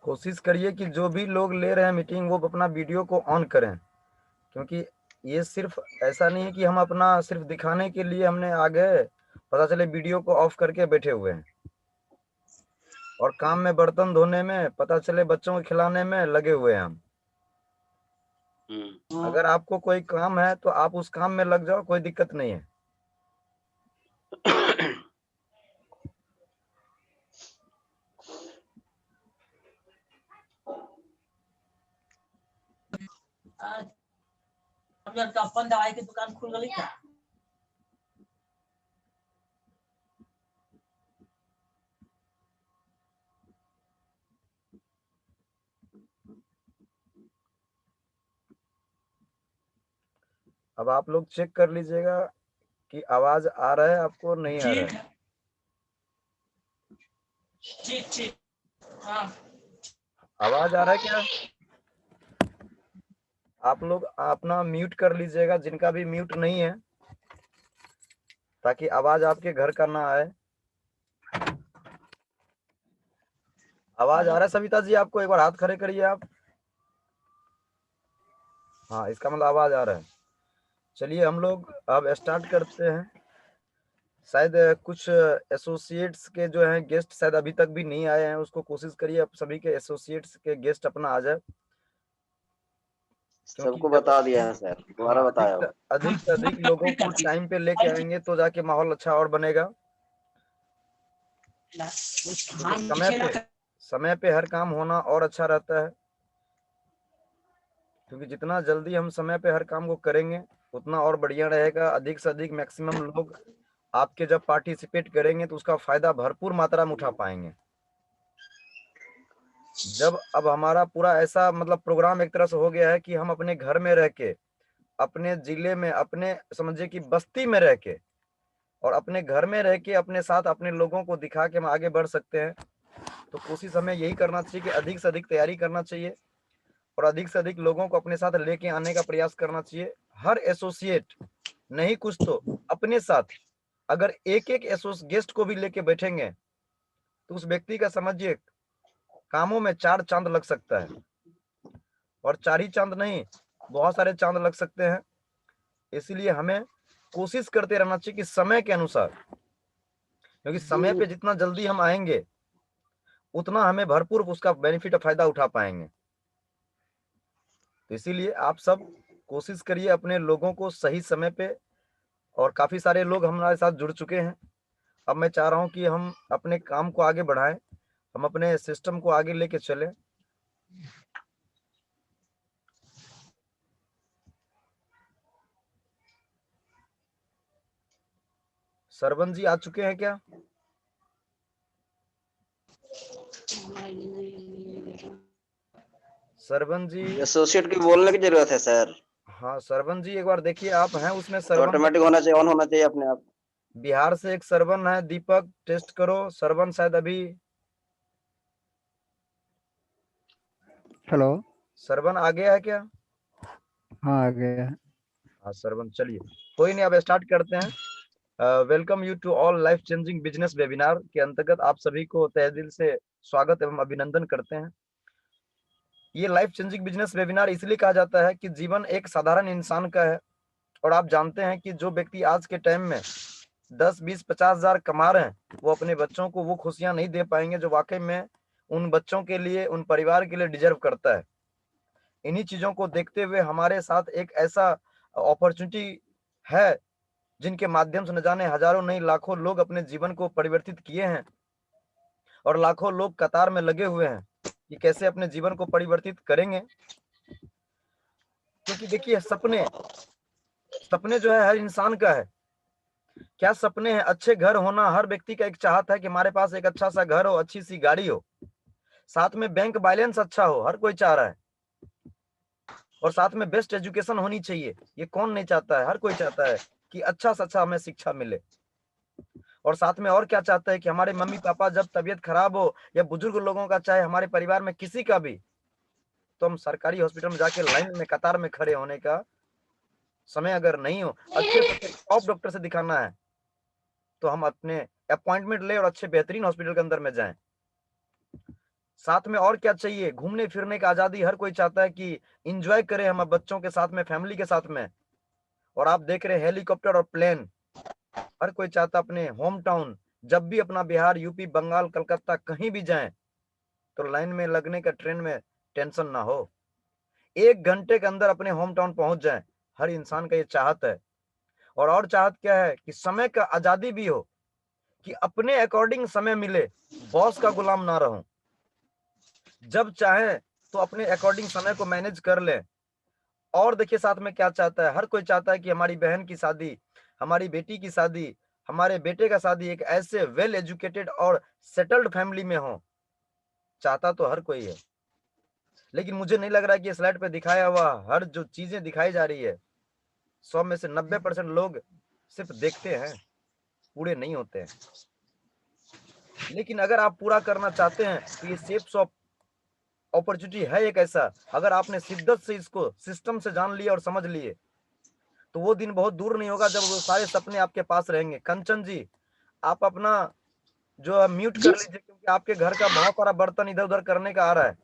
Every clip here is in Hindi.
कोशिश करिए कि जो भी लोग ले रहे हैं मीटिंग वो अपना वीडियो को ऑन करें, क्योंकि ये सिर्फ ऐसा नहीं है कि हम अपना सिर्फ दिखाने के लिए हमने आ गए, पता चले वीडियो को ऑफ करके बैठे हुए हैं और काम में बर्तन धोने में पता चले बच्चों को खिलाने में लगे हुए हैं हम। अगर आपको कोई काम है तो आप उस काम में लग जाओ, कोई दिक्कत नहीं है। अपन दवाई की दुकान खुल गई क्या? अब आप लोग चेक कर लीजिएगा कि आवाज आ रहा है आपको, नहीं आ रहा है। ठीक हाँ। आवाज आ रहा है क्या? आप लोग अपना म्यूट कर लीजिएगा, जिनका भी म्यूट नहीं है, ताकि आवाज आपके घर का ना आए। आवाज आ रहा है सविता जी आपको? एक बार हाथ खड़े करिए आप। हाँ, इसका मतलब आवाज आ रहा है। चलिए हम लोग अब स्टार्ट करते हैं। शायद कुछ एसोसिएट्स के जो हैं गेस्ट शायद अभी तक भी नहीं आए हैं, उसको कोशिश करिए अब सभी के एसोसिएट्स के गेस्ट अपना आ जाए। सबको बता दिया है सर, दोबारा बताया। अधिक से अधिक लोगों को टाइम पे लेके आएंगे तो जाके माहौल अच्छा और बनेगा। समय पे हर काम होना और अच्छा रहता है, क्योंकि जितना जल्दी हम समय पे हर काम को करेंगे उतना और बढ़िया रहेगा। अधिक से अधिक मैक्सिमम लोग आपके जब पार्टिसिपेट करेंगे तो उसका फायदा भरपूर मात्रा में उठा पाएंगे। जब अब हमारा पूरा ऐसा मतलब प्रोग्राम एक तरह से हो गया है कि हम अपने घर में रह के, अपने जिले में, अपने समझिए कि बस्ती में रह के और अपने घर में रह के अपने साथ अपने लोगों को दिखा के हम आगे बढ़ सकते हैं, तो कोशिश हमें यही करना चाहिए कि अधिक से अधिक तैयारी करना चाहिए और अधिक से अधिक लोगों को अपने साथ लेके आने का प्रयास करना चाहिए। हर एसोसिएट नहीं कुछ तो अपने साथ अगर एक एक गेस्ट को भी लेके बैठेंगे तो उस व्यक्ति का समझिए कामों में 4 चांद लग सकता है, और 4 ही चांद नहीं, बहुत सारे चांद लग सकते हैं। इसलिए हमें कोशिश करते रहना चाहिए कि समय के अनुसार, क्योंकि समय पे जितना जल्दी हम आएंगे उतना हमें भरपूर उसका बेनिफिट और फायदा उठा पाएंगे। तो इसीलिए आप सब कोशिश करिए अपने लोगों को सही समय पे, और काफी सारे लोग हमारे साथ जुड़ चुके हैं। अब मैं चाह रहा हूं कि हम अपने काम को आगे बढ़ाएं, हम अपने सिस्टम को आगे लेके चलें। सरवन जी आ चुके हैं क्या? सरवन जी, एसोसिएट की बोलने की जरूरत है सर। हाँ सरवन जी एक बार देखिए, आप हैं उसमें तो सरवन ऑटोमेटिक होना चाहिए, ऑन होना चाहिए अपने आप। बिहार से एक सरवन है, दीपक, टेस्ट करो। सरवन शायद अभी, हेलो, सरवन आ गया है क्या? हाँ आ गया। हाँ सरवन, चलिए कोई नहीं, अब स्टार्ट करते हैं। Welcome you to all life changing business webinar के अंतर्गत आप सभी को तहे दिल से स्वागत एवं अभिनंदन करते हैं। ये लाइफ चेंजिंग बिजनेस वेबिनार इसलिए कहा जाता है कि जीवन एक साधारण इंसान का है, और आप जानते हैं कि जो व्यक्ति आज के टाइम में 10, 20, 50 हजार कमा रहे हैं, वो अपने बच्चों को वो खुशियां नहीं दे पाएंगे जो वाकई में उन बच्चों के लिए, उन परिवार के लिए डिजर्व करता है। इन्हीं चीजों को देखते हुए हमारे साथ एक ऐसा अपॉर्चुनिटी है जिनके माध्यम से न जाने हजारों नहीं लाखों लोग अपने जीवन को परिवर्तित किए हैं, और लाखों लोग कतार में लगे हुए हैं कि कैसे अपने जीवन को परिवर्तित करेंगे। क्योंकि देखिए सपने जो है हर इंसान का है। क्या सपने हैं? अच्छे घर होना, हर व्यक्ति का एक चाहत है कि हमारे पास एक अच्छा सा घर हो, अच्छी सी गाड़ी हो, साथ में बैंक बैलेंस अच्छा हो, हर कोई चाह रहा है, और साथ में बेस्ट एजुकेशन होनी चाहिए। ये कौन नहीं चाहता है? हर कोई चाहता है कि अच्छा से अच्छा हमें शिक्षा मिले। और साथ में और क्या चाहता है कि हमारे मम्मी पापा जब तबीयत खराब हो या बुजुर्ग लोगों का, चाहे हमारे परिवार में किसी का भी, तो हम सरकारी हॉस्पिटल में जाके लाइन में कतार में खड़े होने का समय अगर नहीं हो, अच्छे से टॉप डॉक्टर से दिखाना है, तो हम अपने अपॉइंटमेंट ले और अच्छे बेहतरीन हॉस्पिटल के अंदर में जाएं। साथ में और क्या चाहिए, घूमने फिरने का आजादी हर कोई चाहता है कि एंजॉय करें हम बच्चों के साथ में, फैमिली के साथ में। और आप देख रहे हैं हेलीकॉप्टर और प्लेन, हर कोई चाहता अपने होम टाउन, जब भी अपना बिहार, यूपी, बंगाल, कलकत्ता कहीं भी जाएं तो लाइन में लगने का, ट्रेन में टेंशन ना हो, 1 घंटे के अंदर अपने होम टाउन पहुंच जाएं। हर इंसान का ये चाहत है। और चाहत क्या है कि समय का आजादी भी हो, कि अपने अकॉर्डिंग समय मिले, बॉस का गुलाम ना रहूं, जब चाहे तो अपने अकॉर्डिंग समय को मैनेज कर ले। और देखिए साथ में क्या चाहता है, हर कोई चाहता है कि हमारी बहन की शादी, हमारी बेटी की शादी, हमारे बेटे का शादी एक ऐसे वेल एजुकेटेड और सेटल्ड फैमिली में हो, चाहता तो हर कोई है। लेकिन मुझे नहीं लग रहा है कि स्लाइड पे दिखाया हुआ हर जो चीजें दिखाई जा रही है, 100 में से 90% लोग सिर्फ देखते हैं, पूरे नहीं होते हैं। लेकिन अगर आप पूरा करना चाहते हैं तो ये शेप्स ऑफ अपॉर्चुनिटी है एक ऐसा, अगर आपने शिद्दत से इसको सिस्टम से जान लिया और समझ लिए, तो वो दिन बहुत दूर नहीं होगा जब वो सारे सपने आपके पास रहेंगे। कंचन जी, आप अपना जो है म्यूट कर लीजिए, क्योंकि आपके घर का बहुत सारा बर्तन इधर उधर करने का आ रहा है।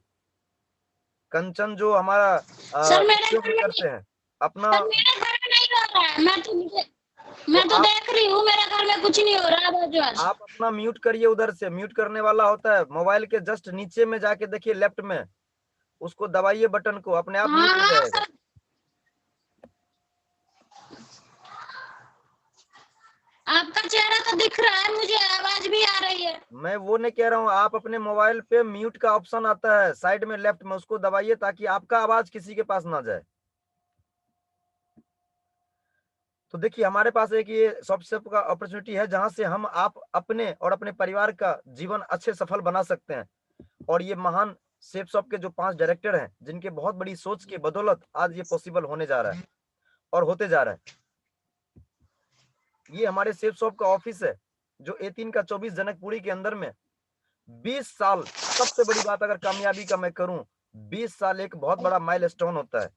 कंचन जो हमारा सर मेरे उपयोग घर में करते हैं अपना, सर मेरे घर में नहीं हो रहा है। मैं तो आप देख रही हूँ, मेरे घर में कुछ नहीं हो रहा है। आप अपना म्यूट करिए, उधर से म्यूट करने वाला होता है मोबाइल के जस्ट नीचे में जाके देखिए लेफ्ट में, उसको दबाइए बटन को, अपने आप म्यूट हो हाँ जाएगा। सर, आपका चेहरा तो दिख रहा है, मुझे आवाज भी आ रही है। मैं वो नहीं कह रहा हूँ, आप अपने मोबाइल पे म्यूट का ऑप्शन आता है साइड में लेफ्ट में, उसको दबाइए ताकि आपका आवाज किसी के पास ना जाए। तो देखिए हमारे पास एक ये सबसे का अपॉर्चुनिटी है जहां से हम आप अपने और अपने परिवार का जीवन अच्छे सफल बना सकते हैं। और ये महान शेप शॉप के जो 5 डायरेक्टर हैं, जिनके बहुत बड़ी सोच की बदौलत आज ये पॉसिबल होने जा रहा है और होते जा रहा है। ये हमारे शेप शॉप का ऑफिस है जो A3 का 24 जनकपुरी के अंदर में 20 साल, सबसे बड़ी बात अगर कामयाबी का मैं करूं, 20 साल एक बहुत बड़ा माइलस्टोन होता है।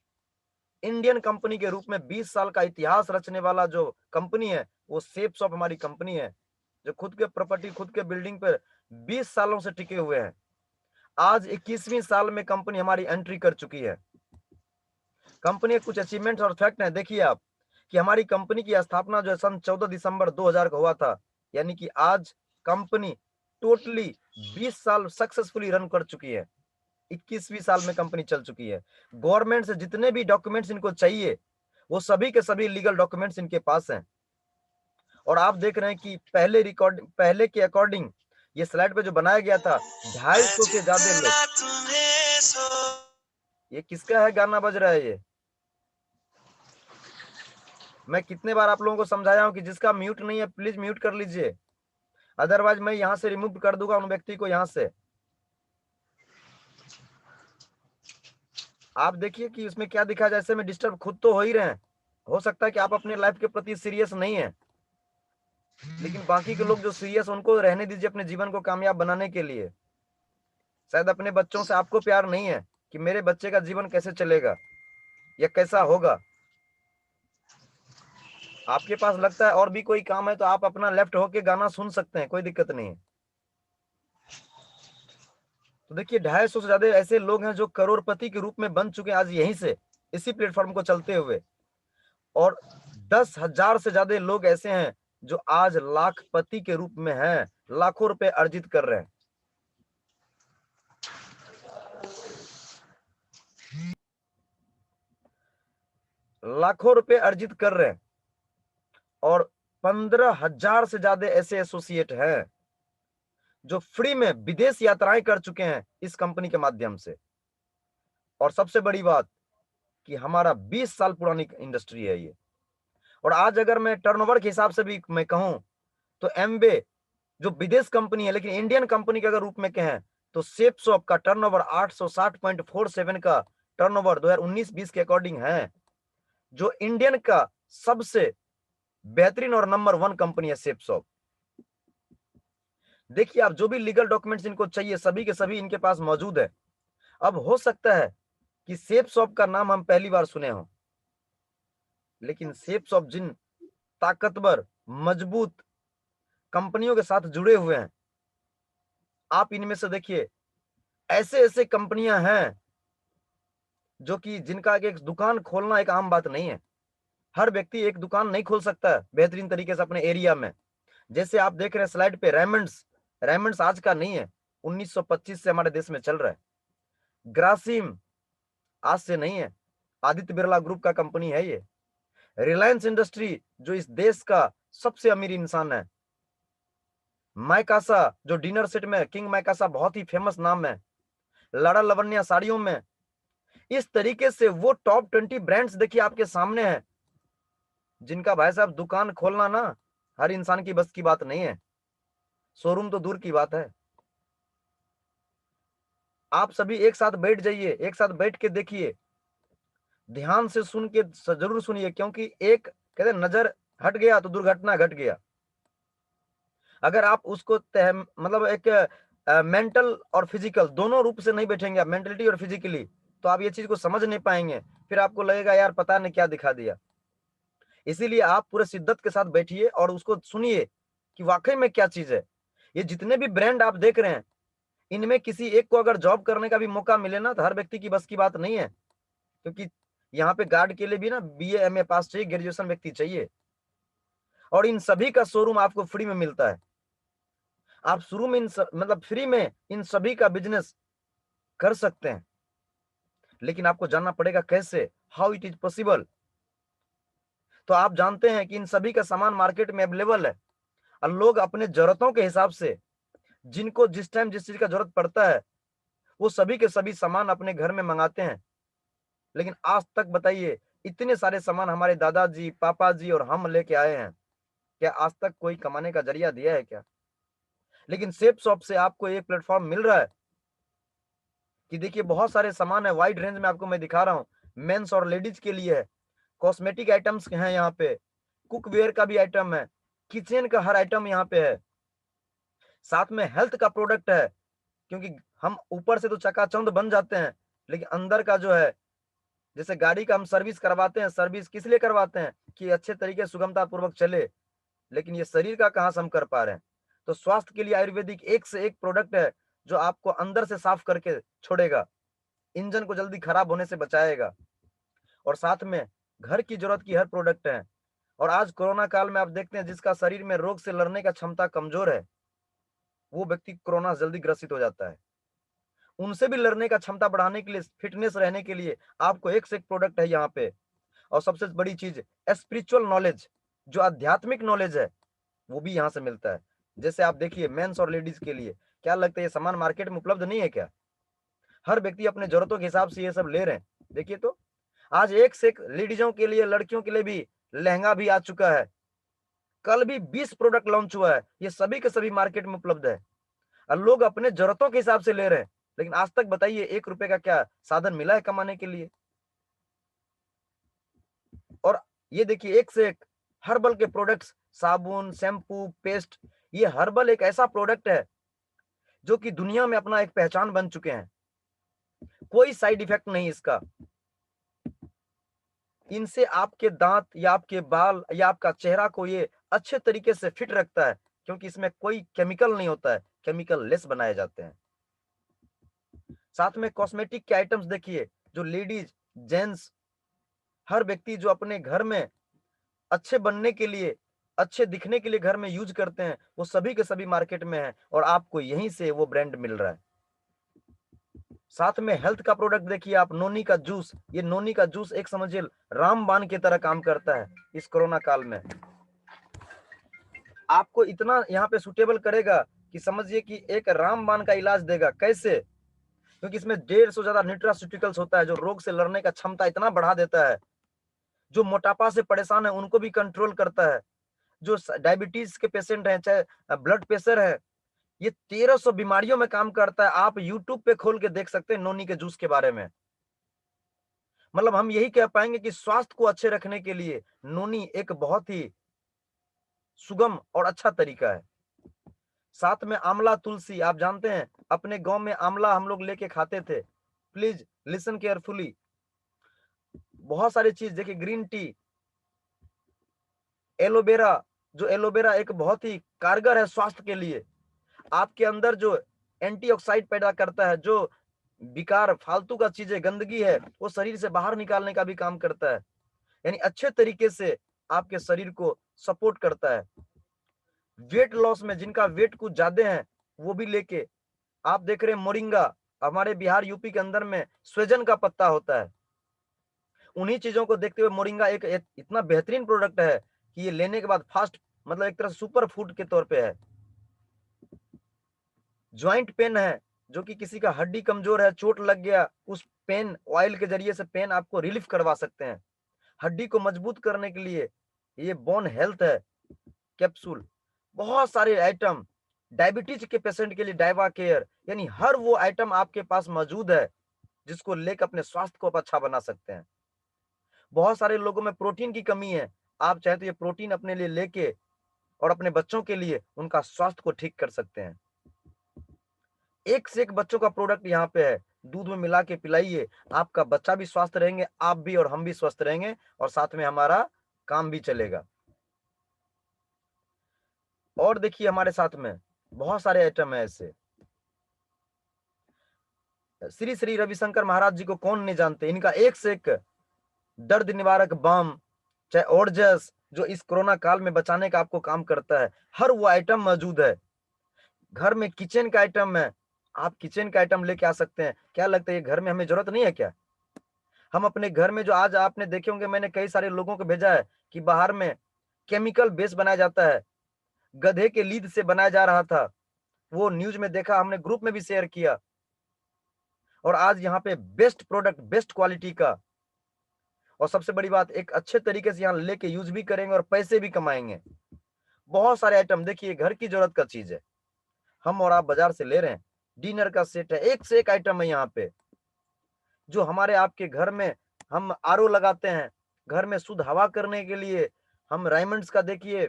इंडियन कंपनी के रूप में 20 साल का इतिहास रचने वाला जो कंपनी है वो शेप शॉप हमारी कंपनी है, जो खुद के प्रॉपर्टी, खुद के बिल्डिंग पर 20 सालों से टिके हुए हैं। आज 21वीं साल में कंपनी हमारी एंट्री कर चुकी है। कंपनी के कुछ अचीवमेंट्स और फैक्ट हैं, देखिए आप कि हमारी कंपनी की स्थापना जो है सन 14 दिसंबर 2000 को हुआ था, यानी कि आज कंपनी टोटली 20 साल सक्सेसफुली रन कर चुकी है। 21वीं साल में कंपनी चल चुकी है। गवर्नमेंट से जितने भी डॉक्यूमेंट्स इनको चाहिए वो सभी के सभी लीगल डॉक्यूमेंट्स इनके पास हैं। और आप देख रहे हैं कि पहले के अकॉर्डिंग ये स्लाइड पे जो बनाया गया था 250 से ज्यादा लोग, ये किसका है गाना बज रहा है ये? मैं कितने बार आप लोगों को समझाया हूं कि जिसका म्यूट नहीं है प्लीज म्यूट कर लीजिए, अदरवाइज मैं यहां से रिमूव कर दूंगा उन व्यक्ति को यहां से। आप देखिए कि उसमें क्या दिखा, जैसे में डिस्टर्ब खुद तो हो ही रहे हैं। हो सकता है कि आप अपने लाइफ के प्रति सीरियस नहीं है, लेकिन बाकी के लोग जो सीरियस, उनको रहने दीजिए अपने जीवन को कामयाब बनाने के लिए। शायद अपने बच्चों से आपको प्यार नहीं है कि मेरे बच्चे का जीवन कैसे चलेगा या कैसा होगा। आपके पास लगता है और भी कोई काम है तो आप अपना लेफ्ट होके गाना सुन सकते हैं, कोई दिक्कत नहीं है। तो देखिए 250 से ज्यादा ऐसे लोग हैं जो करोड़पति के रूप में बन चुके हैं आज यहीं से, इसी प्लेटफॉर्म को चलते हुए। और 10,000 से ज्यादा लोग ऐसे हैं जो आज लाखपति के रूप में हैं, लाखों रुपए अर्जित कर रहे हैं। लाखों रुपए अर्जित कर रहे हैं। और 15,000 से ज्यादा ऐसे एसोसिएट हैं जो फ्री में विदेश यात्राएं कर चुके हैं इस कंपनी के माध्यम से। और सबसे बड़ी बात कि हमारा 20 साल पुरानी इंडस्ट्री है ये। और आज अगर मैं टर्नओवर के हिसाब से भी मैं कहूं तो एमबे जो विदेश कंपनी है लेकिन इंडियन कंपनी के अगर रूप में कहें तो शेप शॉप का टर्नओवर 860.47 का टर्नओवर 2019-20 के अकॉर्डिंग है, जो इंडियन का सबसे बेहतरीन और नंबर 1 कंपनी है शेप शॉप। देखिए आप जो भी लीगल डॉक्यूमेंट्स इनको चाहिए सभी के सभी इनके पास मौजूद है। अब हो सकता है कि सेफ शॉप का नाम हम पहली बार सुने हो, लेकिन सेफ शॉप जिन ताकतवर मजबूत कंपनियों के साथ जुड़े हुए हैं, आप इनमें से देखिए ऐसे ऐसे कंपनियां हैं जो कि जिनका एक दुकान खोलना एक आम बात नहीं है। हर व्यक्ति एक दुकान नहीं खोल सकता है बेहतरीन तरीके से अपने एरिया में। जैसे आप देख रहे हैं स्लाइड पे रेमंड्स आज का नहीं है, 1925 से हमारे देश में चल रहा है। ग्रासिम आज से नहीं है, आदित्य बिरला ग्रुप का कंपनी है ये। रिलायंस इंडस्ट्री जो इस देश का सबसे अमीर इंसान है। माइकासा जो डिनर सेट में किंग माइकासा बहुत ही फेमस नाम है, लड़ा लवण्या साड़ियों में। इस तरीके से वो टॉप 20 ब्रांड्स देखिए आपके सामने है, जिनका भाई साहब दुकान खोलना ना हर इंसान की बस की बात नहीं है, शोरूम तो दूर की बात है। आप सभी एक साथ बैठ जाइए, एक साथ बैठ के देखिए, ध्यान से सुन के जरूर सुनिए, क्योंकि एक कहते नजर हट गया तो दुर्घटना घट गया। अगर आप उसको मतलब एक मेंटल और फिजिकल दोनों रूप से नहीं बैठेंगे, मेंटलिटी और फिजिकली, तो आप ये चीज को समझ नहीं पाएंगे। फिर आपको लगेगा यार पता नहीं क्या दिखा दिया। इसीलिए आप पूरे शिद्दत के साथ बैठिए और उसको सुनिए कि वाकई में क्या चीज है। ये जितने भी ब्रांड आप देख रहे हैं, इनमें किसी एक को अगर जॉब करने का भी मौका मिले ना, तो हर व्यक्ति की बस की बात नहीं है, क्योंकि यहाँ पे गार्ड के लिए भी ना BA MA पास चाहिए, ग्रेजुएशन व्यक्ति चाहिए। और इन सभी का शोरूम आपको फ्री में मिलता है। आप शुरू में मतलब फ्री में इन सभी का बिजनेस कर सकते हैं, लेकिन आपको जानना पड़ेगा कैसे, हाउ इट इज पॉसिबल। तो आप जानते हैं कि इन सभी का सामान मार्केट में अवेलेबल है, और लोग अपने जरूरतों के हिसाब से जिनको जिस टाइम जिस चीज का जरूरत पड़ता है वो सभी के सभी सामान अपने घर में मंगाते हैं। लेकिन आज तक बताइए, इतने सारे सामान हमारे दादाजी पापा जी और हम लेके आए हैं, क्या आज तक कोई कमाने का जरिया दिया है क्या? लेकिन सेफ शॉप से आपको एक प्लेटफॉर्म मिल रहा है कि देखिए बहुत सारे सामान है, वाइड रेंज में आपको मैं दिखा रहा हूँ, मेंस और लेडीज के लिए है, कॉस्मेटिक आइटम्स हैं यहाँ पे, कुकवेयर का भी आइटम है, किचन का हर आइटम यहाँ पे है, साथ में हेल्थ का प्रोडक्ट है। क्योंकि हम ऊपर से तो चकाचौंध बन जाते हैं, लेकिन अंदर का जो है, जैसे गाड़ी का हम सर्विस करवाते हैं, सर्विस किस लिए करवाते हैं कि अच्छे तरीके सुगमता पूर्वक चले, लेकिन ये शरीर का कहाँ से हम कर पा रहे हैं। तो स्वास्थ्य के लिए आयुर्वेदिक एक से एक प्रोडक्ट है जो आपको अंदर से साफ करके छोड़ेगा, इंजन को जल्दी खराब होने से बचाएगा। और साथ में घर की जरूरत की हर प्रोडक्ट है। और आज कोरोना काल में आप देखते हैं जिसका शरीर में रोग से लड़ने का क्षमता कमजोर है, वो व्यक्ति कोरोना से जल्दी ग्रसित हो जाता है। उनसे भी लड़ने का क्षमता बढ़ाने के लिए, फिटनेस रहने के लिए आपको एक से एक प्रोडक्ट है यहाँ पे। और सबसे बड़ी चीज स्पिरिचुअल नॉलेज, जो आध्यात्मिक नॉलेज है, वो भी यहाँ से मिलता है। जैसे आप देखिए मेंस और लेडीज के लिए क्या लगता है, ये सामान मार्केट में उपलब्ध नहीं है क्या? हर व्यक्ति अपने जरूरतों के हिसाब से ये सब ले रहे हैं। देखिए तो आज एक से एक लेडीजों के लिए, लड़कियों के लिए भी लहंगा भी आ चुका है। कल भी 20 प्रोडक्ट लॉन्च हुआ है, ये सभी के सभी मार्केट में उपलब्ध है, और लोग अपने जरूरतों के हिसाब से ले रहे हैं। लेकिन आज तक बताइए 1 रुपए का क्या साधन मिला है कमाने के लिए? और ये देखिए एक से एक हर्बल के प्रोडक्ट्स, साबुन, शैम्पू, पेस्ट, ये हर्बल एक ऐसा प्रोडक्ट है जो कि दुनिया में अपना एक पहचान बन चुके हैं। कोई साइड इफेक्ट नहीं इसका। इनसे आपके दांत या आपके बाल या आपका चेहरा को ये अच्छे तरीके से फिट रखता है, क्योंकि इसमें कोई केमिकल नहीं होता है, केमिकल लेस बनाए जाते हैं। साथ में कॉस्मेटिक के आइटम्स देखिए, जो लेडीज जेंट्स हर व्यक्ति जो अपने घर में अच्छे बनने के लिए, अच्छे दिखने के लिए घर में यूज करते हैं, वो सभी के सभी मार्केट में है, और आपको यहीं से वो ब्रांड मिल रहा है। साथ में हेल्थ का प्रोडक्ट देखिए आप, नोनी का जूस, ये नोनी का जूस एक समझिए रामबाण की तरह काम करता है इस कोरोना काल में। आपको इतना यहाँ पे सुटेबल करेगा कि समझिए कि एक रामबाण का इलाज देगा। कैसे? क्योंकि इसमें 150 से ज्यादा न्यूट्रास्यूटिकल्स होता है, जो रोग से लड़ने का क्षमता इतना बढ़ा देता है। जो मोटापा से परेशान है उनको भी कंट्रोल करता है, जो डायबिटीज के पेशेंट हैं, चाहे ब्लड प्रेशर है, ये 1300 बीमारियों में काम करता है। आप यूट्यूब पे खोल के देख सकते हैं नोनी के जूस के बारे में। मतलब हम यही कह पाएंगे कि स्वास्थ्य को अच्छे रखने के लिए नोनी एक बहुत ही सुगम और अच्छा तरीका है। साथ में आंवला तुलसी, आप जानते हैं अपने गांव में आंवला हम लोग लेके खाते थे। Please listen carefully. बहुत सारी चीज देखिए, ग्रीन टी, एलोवेरा, जो एलोवेरा एक बहुत ही कारगर है स्वास्थ्य के लिए। आपके अंदर जो एंटीऑक्सीडेंट पैदा करता है, जो बेकार फालतू का चीजें गंदगी है वो शरीर से बाहर निकालने का भी काम करता है, यानी अच्छे तरीके से आपके शरीर को सपोर्ट करता है। वेट लॉस में जिनका वेट कुछ ज्यादा है वो भी लेके, आप देख रहे हैं मोरिंगा, हमारे बिहार यूपी के अंदर में स्वेजन का पत्ता होता है। उन्हीं चीजों को देखते हुए मोरिंगा एक इतना बेहतरीन प्रोडक्ट है कि ये लेने के बाद फास्ट, मतलब एक तरह सुपर फूड के तौर पे है। ज्वाइंट पेन है, जो कि किसी का हड्डी कमजोर है, चोट लग गया, उस पेन ऑयल के जरिए से पेन आपको रिलीफ करवा सकते हैं। हड्डी को मजबूत करने के लिए ये बोन हेल्थ है कैप्सूल। बहुत सारे आइटम, डायबिटीज के पेशेंट के लिए डाइवा केयर, यानी हर वो आइटम आपके पास मौजूद है जिसको लेकर अपने स्वास्थ्य को आप अच्छा बना सकते हैं। बहुत सारे लोगों में प्रोटीन की कमी है, आप चाहे तो ये प्रोटीन अपने लिए लेके और अपने बच्चों के लिए उनका स्वास्थ्य को ठीक कर सकते हैं। एक से एक बच्चों का प्रोडक्ट यहाँ पे है, दूध में मिला के पिलाइए, आपका बच्चा भी स्वस्थ रहेंगे, आप भी और हम भी स्वस्थ रहेंगे, और साथ में हमारा काम भी चलेगा। और देखिए हमारे साथ में बहुत सारे आइटम है ऐसे। श्री श्री रविशंकर महाराज जी को कौन नहीं जानते, इनका एक से एक दर्द निवारक बाम, चाहे ओरजस, जो इस कोरोना काल में बचाने का आपको काम करता है, हर वो आइटम मौजूद है। घर में किचन का आइटम है, आप किचन का आइटम लेके आ सकते हैं। क्या लगता है ये घर में हमें जरूरत नहीं है क्या? हम अपने घर में जो आज आपने देखे होंगे, मैंने कई सारे लोगों को भेजा है कि बाहर में केमिकल बेस बनाया जाता है, गधे के लीद से बनाया जा रहा था, वो न्यूज में देखा, हमने ग्रुप में भी शेयर किया। और आज यहाँ पे बेस्ट प्रोडक्ट, बेस्ट क्वालिटी का, और सबसे बड़ी बात एक अच्छे तरीके से यहाँ लेके यूज भी करेंगे और पैसे भी कमाएंगे। बहुत सारे आइटम देखिए, घर की जरूरत का चीज है, हम और आप बाजार से ले रहे हैं। डिनर का सेट है, एक से एक आइटम है यहाँ पे, जो हमारे आपके घर में हम आरओ लगाते हैं, घर में शुद्ध हवा करने के लिए हम रायमंड्स का देखिए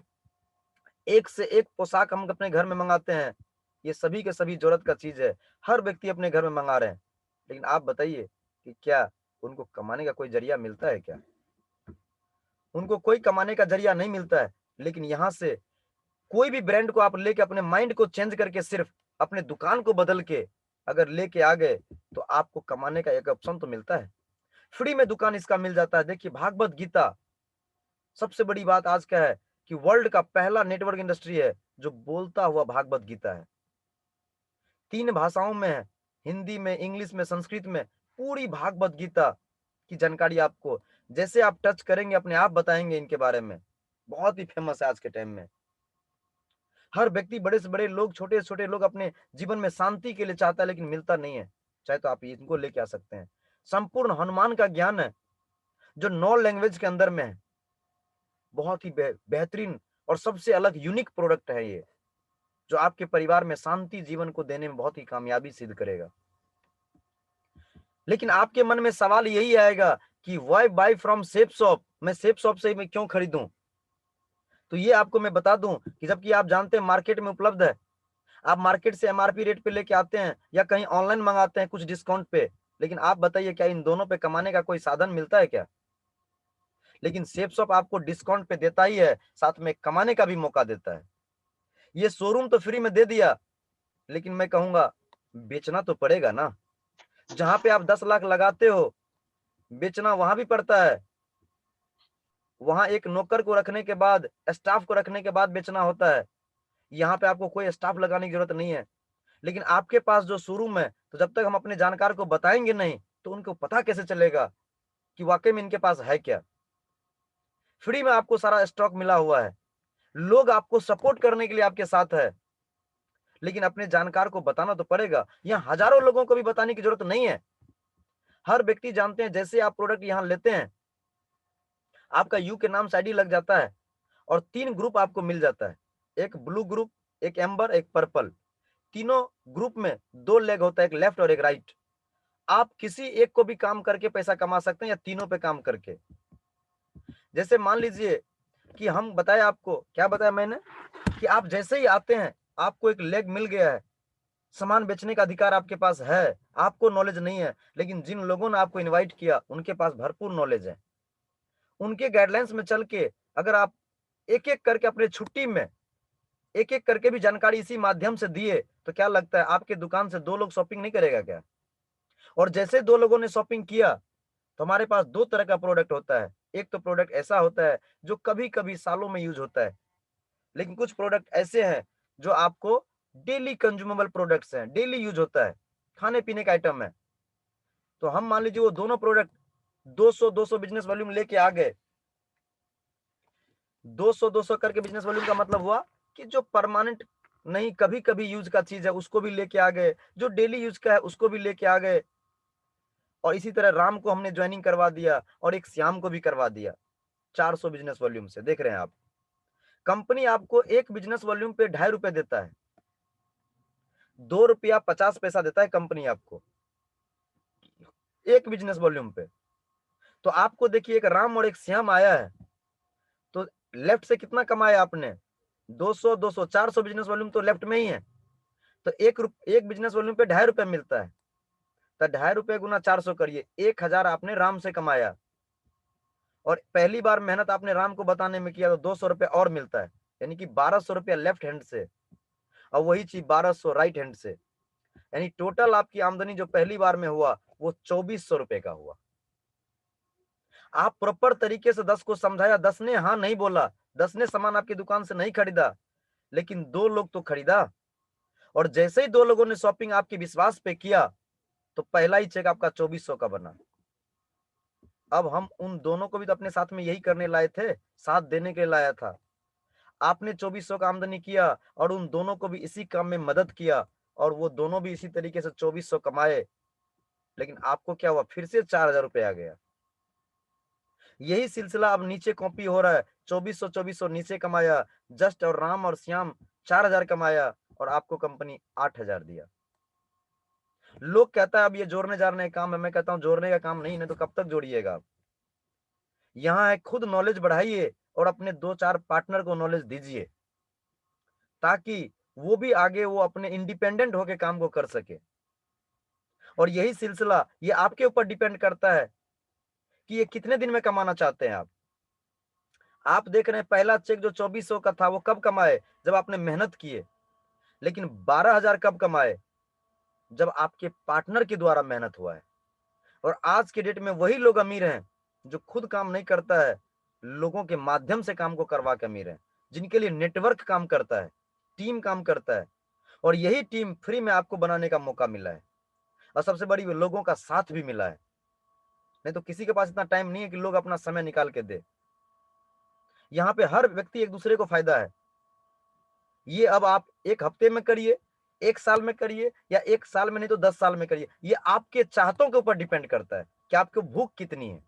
एक से एक पोशाक हम अपने घर में मंगाते हैं। ये सभी के सभी जरूरत का चीज है, हर व्यक्ति अपने घर में मंगा रहे हैं। लेकिन आप बताइए कि क्या उनको कमाने का कोई जरिया मिलता है क्या? उनको कोई कमाने का जरिया नहीं मिलता है। लेकिन यहाँ से कोई भी ब्रांड को आप लेके अपने माइंड को चेंज करके सिर्फ अपने दुकान को बदल के अगर लेके आ गए तो आपको कमाने का एक ऑप्शन तो मिलता है। फ्री में दुकान इसका मिल जाता है। देखिए भागवत गीता, सबसे बड़ी बात आज क्या है कि वर्ल्ड का पहला नेटवर्क इंडस्ट्री है जो बोलता हुआ भागवत गीता है। 3 भाषाओं में है, हिंदी में, इंग्लिश में, संस्कृत में, पूरी भागवत गीता की जानकारी आपको जैसे आप टच करेंगे अपने आप बताएंगे इनके बारे में। बहुत ही फेमस है आज के टाइम में। हर व्यक्ति, बड़े से बड़े लोग, छोटे से छोटे लोग अपने जीवन में शांति के लिए चाहता है लेकिन मिलता नहीं है। चाहे तो आप इनको लेके आ सकते हैं। संपूर्ण हनुमान का ज्ञान है जो 9 लैंग्वेज के अंदर में है। बहुत ही बेहतरीन और सबसे अलग यूनिक प्रोडक्ट है ये, जो आपके परिवार में शांति जीवन को देने में बहुत ही कामयाबी सिद्ध करेगा। लेकिन आपके मन में सवाल यही आएगा कि why buy from safe shop, मैं सेफ शॉप से मैं क्यों खरीदूं? तो ये आपको मैं बता दूं कि जबकि आप जानते हैं मार्केट में उपलब्ध है, आप मार्केट से एमआरपी रेट पे लेके आते हैं या कहीं ऑनलाइन मंगाते हैं कुछ डिस्काउंट पे, लेकिन आप बताइए क्या इन दोनों पे कमाने का कोई साधन मिलता है क्या? लेकिन सेफ शॉप आपको डिस्काउंट पे देता ही है, साथ में कमाने का भी मौका देता है। ये शोरूम तो फ्री में दे दिया, लेकिन मैं कहूंगा बेचना तो पड़ेगा ना। जहां पे आप 10 लाख लगाते हो, बेचना वहां भी पड़ता है। वहां एक नौकर को रखने के बाद, स्टाफ को रखने के बाद बेचना होता है। यहाँ पे आपको कोई स्टाफ लगाने की जरूरत नहीं है। लेकिन आपके पास जो शोरूम है, तो जब तक हम अपने जानकार को बताएंगे नहीं तो उनको पता कैसे चलेगा कि वाकई में इनके पास है क्या? फ्री में आपको सारा स्टॉक मिला हुआ है, लोग आपको सपोर्ट करने के लिए आपके साथ है, लेकिन अपने जानकार को बताना तो पड़ेगा। यहाँ हजारों लोगों को भी बताने की जरूरत नहीं है, हर व्यक्ति जानते हैं। जैसे आप प्रोडक्ट यहाँ लेते हैं, आपका यू के नाम से आईडी लग जाता है और 3 ग्रुप आपको मिल जाता है, एक ब्लू ग्रुप, एक एम्बर, एक पर्पल। तीनों ग्रुप में 2 लेग होता है, एक लेफ्ट और एक राइट। आप किसी एक को भी काम करके पैसा कमा सकते हैं या तीनों पे काम करके। जैसे मान लीजिए कि हम बताए आपको, क्या बताया मैंने, कि आप जैसे ही आते हैं आपको एक लेग मिल गया है, सामान बेचने का अधिकार आपके पास है, आपको नॉलेज नहीं है, लेकिन जिन लोगों ने आपको इनवाइट किया उनके पास भरपूर नॉलेज है। उनके गाइडलाइंस में चल के अगर आप एक एक करके अपने छुट्टी में एक एक करके भी जानकारी इसी माध्यम से दिए, तो क्या लगता है आपके दुकान से 2 लोग शॉपिंग नहीं करेगा क्या? और जैसे 2 लोगों ने शॉपिंग किया, तो हमारे पास 2 तरह का प्रोडक्ट होता है। एक तो प्रोडक्ट ऐसा होता है जो कभी-कभी सालों में यूज होता है, लेकिन कुछ प्रोडक्ट ऐसे हैं जो आपको डेली कंज्यूमेबल प्रोडक्ट्स हैं, डेली यूज होता है, खाने-पीने का आइटम है। तो हम मान लीजिए वो दोनों प्रोडक्ट 200-200 बिजनेस वॉल्यूम लेके आ गए। 200-200 करके बिजनेस वॉल्यूम का मतलब हुआ कि जो परमानेंट नहीं, कभी-कभी यूज का चीज है उसको भी लेके आ गए, जो डेली यूज का है उसको भी लेके आ गए। और इसी तरह राम को हमने ज्वाइनिंग करवा दिया और एक श्याम को भी करवा दिया 400 बिजनेस वॉल्यूम से। देख रहे हैं आप, कंपनी आपको एक बिजनेस वॉल्यूम पे 2.5 रुपए देता है, 2 रुपया 50 पैसा देता है कंपनी आपको एक बिजनेस वॉल्यूम पे। तो आपको देखिए एक राम और एक श्याम आया है, तो लेफ्ट से कितना कमाया आपने? 200 200 400 बिजनेस वॉल्यूम तो लेफ्ट में ही है। तो एक बिजनेस वॉल्यूम पे 2.5 रुपए मिलता है, तो 2.5 रुपए गुना 400 करिए, 1000 आपने राम से कमाया। और पहली बार मेहनत आपने राम को बताने में किया तो 200 रुपए और मिलता है, यानी कि 1200 रुपया लेफ्ट हैंड से, और वही चीज 1200 राइट हैंड से। यानी टोटल आपकी आमदनी जो पहली बार में हुआ वो 2400 रुपए का हुआ। आप प्रॉपर तरीके से 10 को समझाया, 10 ने हाँ नहीं बोला, 10 ने सामान आपकी दुकान से नहीं खरीदा, लेकिन 2 लोग तो खरीदा। और जैसे ही 2 लोगों ने शॉपिंग आपके विश्वास पे किया, तो पहला ही चेक आपका 2400 का बना। अब हम उन दोनों को भी तो अपने साथ में यही करने लाए थे, साथ देने के लिए लाया था। आपने 2400 का आमदनी किया और उन दोनों को भी इसी काम में मदद किया, और वो दोनों भी इसी तरीके से 2400 कमाए, लेकिन आपको क्या हुआ? फिर से 4000 रुपए आ गया। यही सिलसिला अब नीचे कॉपी हो रहा है, 2400 नीचे कमाया जस्ट, और राम और श्याम 4000 कमाया और आपको कंपनी 8000 दिया। लोग कहता है अब ये जोड़ने जाने का काम है, मैं कहता हूं जोड़ने का काम नहीं है, तो कब तक जोड़िएगा आप? यहाँ है खुद नॉलेज बढ़ाइए और अपने 2-4 पार्टनर को नॉलेज दीजिए, ताकि वो भी आगे वो अपने इंडिपेंडेंट होके काम को कर सके। और यही सिलसिला ये आपके ऊपर डिपेंड करता है कि ये कितने दिन में कमाना चाहते हैं आप देख रहे हैं पहला चेक जो 2400 का था वो कब कमाए? जब आपने मेहनत किए। लेकिन 12000 कब कमाए? जब आपके पार्टनर के द्वारा मेहनत हुआ है। और आज के डेट में वही लोग अमीर हैं जो खुद काम नहीं करता है, लोगों के माध्यम से काम को करवा के अमीर हैं, जिनके लिए नेटवर्क काम करता है, टीम काम करता है, और यही टीम फ्री में आपको बनाने का मौका मिला है, और सबसे बड़ी लोगों का साथ भी मिला है। नहीं तो किसी के पास इतना टाइम नहीं है कि लोग अपना समय निकाल के दे। यहाँ पे हर व्यक्ति एक दूसरे को फायदा है। ये अब आप 1 हफ्ते में करिए, 1 साल में करिए, या 1 साल में नहीं तो 10 साल में करिए, ये आपके चाहतों के ऊपर डिपेंड करता है कि आपको भूख कितनी है।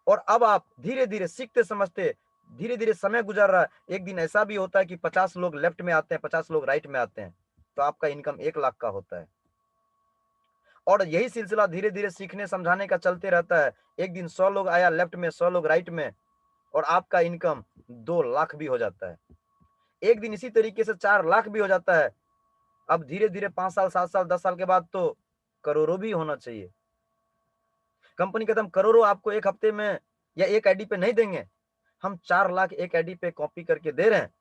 और अब आप धीरे धीरे सीखते समझते, धीरे धीरे समय गुजर रहा है, एक दिन ऐसा भी होता है कि 50 लोग लेफ्ट में आते हैं, 50 लोग राइट में आते हैं, तो आपका इनकम 1 लाख का होता है। और यही सिलसिला धीरे धीरे सीखने समझाने का चलते रहता है। एक दिन 100 लोग आया लेफ्ट में, 100 लोग राइट में, और आपका इनकम 2 लाख भी हो जाता है। एक दिन इसी तरीके से 4 लाख भी हो जाता है। अब धीरे धीरे 5 साल, 7 साल, 10 साल के बाद तो करोड़ों भी होना चाहिए। कंपनी कहता हम करोड़ों आपको 1 हफ्ते में या 1 आईडी पे नहीं देंगे, हम 4 लाख 1 आईडी पे कॉपी करके दे रहे हैं।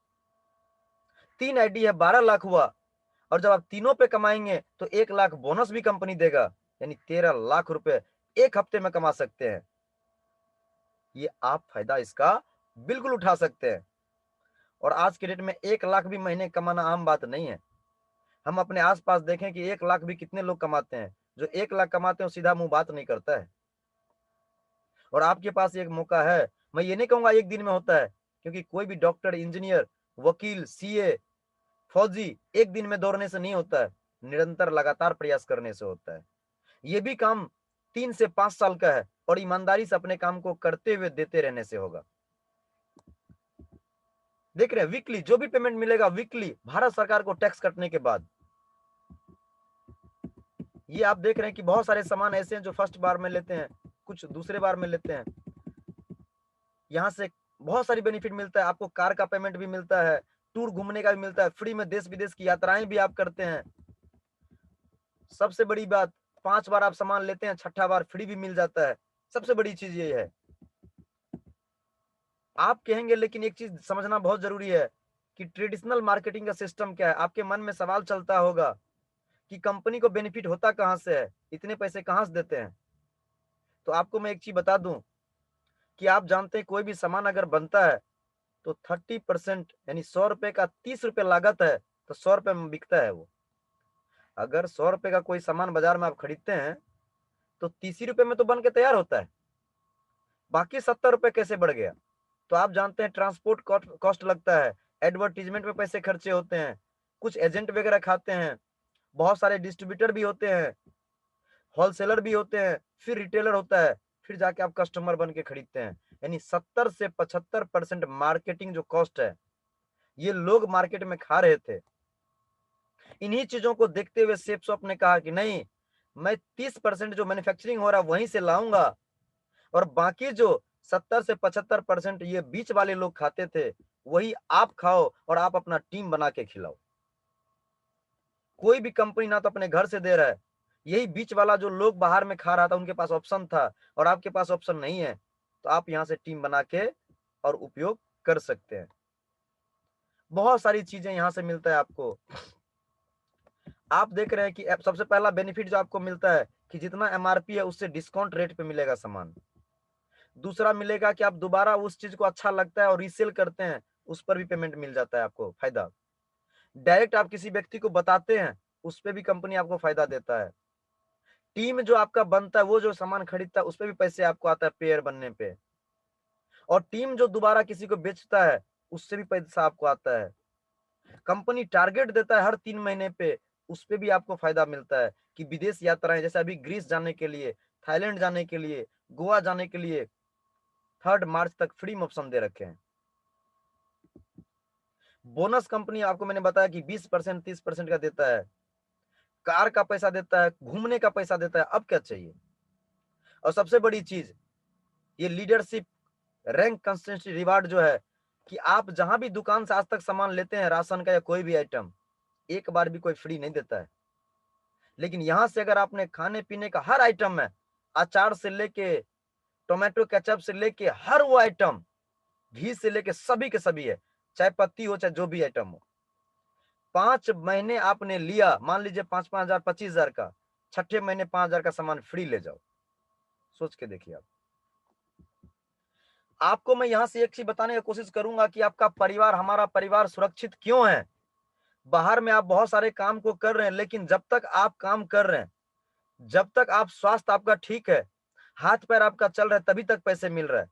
3 आईडी है, 12 लाख हुआ, और जब आप तीनों पे कमाएंगे तो 1 लाख बोनस भी कंपनी देगा, यानी 13 लाख रुपए 1 हफ्ते में कमा सकते हैं। ये आप फायदा इसका बिल्कुल उठा सकते हैं। और आज के डेट में 1 लाख भी महीने कमाना आम बात नहीं है। हम अपने आसपास देखें कि 1 लाख भी कितने लोग कमाते हैं। जो 1 लाख कमाते हैं सीधा मुंह बात नहीं करता है। और आपके पास एक मौका है, मैं ये नहीं कहूंगा एक दिन में होता है, क्योंकि कोई भी डॉक्टर, इंजीनियर, वकील, सीए, फौजी एक दिन में दौड़ने से नहीं होता है, निरंतर लगातार प्रयास करने से होता है। ये भी काम 3 से 5 साल का है, और ईमानदारी से अपने काम को करते हुए देते रहने से होगा। देख रहे हैं वीकली जो भी पेमेंट मिलेगा, वीकली भारत सरकार को टैक्स कटने के बाद। ये आप देख रहे हैं कि बहुत सारे सामान ऐसे हैं जो फर्स्ट बार में लेते हैं, कुछ दूसरे बार में लेते हैं। यहां से बहुत सारी बेनिफिट मिलता है आपको, कार का पेमेंट भी मिलता है, टूर घूमने का भी मिलता है, फ्री में देश विदेश की यात्राएं भी आप करते हैं। सबसे बड़ी बात, 5 बार आप सामान लेते हैं, 6ठा बार फ्री भी मिल जाता है। सबसे बड़ी चीज ये है। आप कहेंगे लेकिन एक चीज समझना बहुत जरूरी है कि ट्रेडिशनल मार्केटिंग का सिस्टम क्या है। आपके मन में सवाल चलता होगा कि कंपनी को बेनिफिट होता कहां से है, इतने पैसे कहां से देते हैं। तो आपको मैं एक चीज बता दूं कि आप जानते हैं कोई भी सामान अगर बनता है तो 30% यानी 100 रुपए का 30 रुपए लागत है तो 100 रुपए में बिकता है वो। अगर 100 रुपए का कोई सामान बाजार में आप खरीदते हैं तो 30 रुपए में तो बन के तैयार होता है, बाकी 70 रुपए कैसे बढ़ गया। तो आप जानते हैं ट्रांसपोर्ट कॉस्ट लगता है, एडवर्टीजमेंट में पैसे खर्चे होते हैं, कुछ एजेंट वगैरह खाते हैं, बहुत सारे डिस्ट्रीब्यूटर भी होते हैं, होलसेलर भी होते हैं, फिर रिटेलर होता है, फिर जाके आप कस्टमर बन के खरीदते हैं। यानी 70 से 75% मार्केटिंग जो कॉस्ट है ये लोग मार्केट में खा रहे थे। इन्हीं चीजों को देखते हुए सेफ शॉप ने कहा कि नहीं, मैं 30% जो मैन्युफैक्चरिंग हो रहा है वहीं से लाऊंगा और बाकी जो 70 से 75% ये बीच वाले लोग खाते थे वही आप खाओ और आप अपना टीम बना के खिलाओ। कोई भी कंपनी ना तो अपने घर से दे रहा है, यही बीच वाला जो लोग बाहर में खा रहा था उनके पास ऑप्शन था और आपके पास ऑप्शन नहीं है, तो आप यहां से टीम बना के और उपयोग कर सकते हैं। बहुत सारी चीजें यहां से मिलता है आपको। आप देख रहे हैं कि सबसे पहला बेनिफिट जो आपको मिलता है कि जितना एमआरपी है उससे डिस्काउंट रेट पे मिलेगा सामान। दूसरा मिलेगा कि आप दोबारा उस चीज को अच्छा लगता है और रीसेल करते हैं, उस पर भी पेमेंट मिल जाता है आपको फायदा। डायरेक्ट आप किसी व्यक्ति को बताते हैं उस पर भी कंपनी आपको फायदा देता है। टीम जो आपका बनता है वो जो सामान खरीदता है उस पर भी पैसे आपको आता है पेयर बनने पे, और टीम जो दोबारा किसी को बेचता है उससे भी पैसा आपको आता है। कंपनी टारगेट देता है हर 3 महीने पे, उस पे भी आपको फायदा मिलता है कि विदेश यात्राएं, जैसे अभी ग्रीस जाने के लिए, थाईलैंड जाने के लिए, गोवा जाने के लिए 3 मार्च तक फ्री में ऑप्शन दे रखे हैं। बोनस कंपनी आपको मैंने बताया कि 20% 30% का देता है, कार का पैसा देता है, घूमने का पैसा देता है, अब क्या चाहिए। और सबसे बड़ी चीज ये लीडरशिप रैंक कंसिस्टेंसी रिवार्ड जो है कि आप जहां भी दुकान से आज तक सामान लेते हैं, राशन का या कोई भी आइटम, एक बार भी कोई फ्री नहीं देता है। लेकिन यहां से अगर आपने खाने पीने का हर आइटम में, अचार से लेके टोमेटो केचप से लेके हर वो आइटम, घी से लेके सभी के सभी है, चाहे पत्ती हो चाहे जो भी आइटम हो, 5 महीने आपने लिया, मान लीजिए 5-5 हजार 25,000 का, 6ठे महीने 5,000 का सामान फ्री ले जाओ। सोच के देखिए आप। आपको मैं यहां से एक चीज बताने की कोशिश करूंगा कि आपका परिवार, हमारा परिवार सुरक्षित क्यों है। बाहर में आप बहुत सारे काम को कर रहे हैं, लेकिन जब तक आप काम कर रहे हैं, जब तक आप स्वास्थ्य आपका ठीक है, हाथ पैर आपका चल रहा है, तभी तक पैसे मिल रहा है।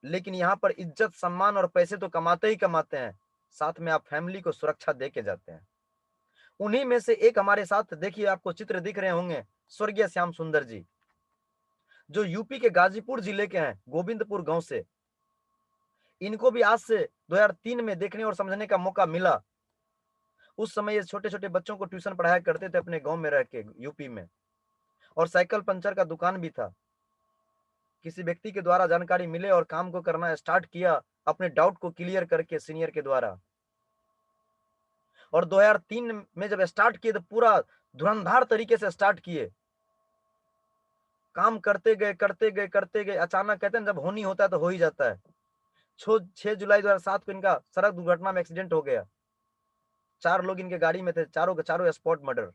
लेकिन यहाँ पर इज्जत सम्मान और पैसे तो कमाते ही कमाते हैं, साथ में आप फैमिली को सुरक्षा दे के जाते हैं। उन्हीं में से एक हमारे साथ, देखिए आपको चित्र दिख रहे होंगे, स्वर्गीय श्याम सुंदर जी, जो यूपी के गाजीपुर जिले के हैं, गोविंदपुर गांव से। इनको भी आज से 2003 में देखने और समझने का मौका मिला। उस समय ये छोटे छोटे बच्चों को ट्यूशन पढ़ाया करते थे अपने गांव में रह के, यूपी में, और साइकिल पंचर का दुकान भी था। किसी व्यक्ति के द्वारा जानकारी मिले और काम को करना स्टार्ट किया, अपने डाउट को क्लियर करके सीनियर के द्वारा। और 2003 में जब स्टार्ट किए तो पूरा धुरंधार तरीके से स्टार्ट किए, काम करते गए करते गए करते गए। अचानक कहते हैं जब होनी होता है तो हो ही जाता है। 6 जुलाई 2007 को इनका सड़क दुर्घटना में एक्सीडेंट हो गया। 4 लोग इनके गाड़ी में थे, चारों के चारों स्पॉट मर्डर।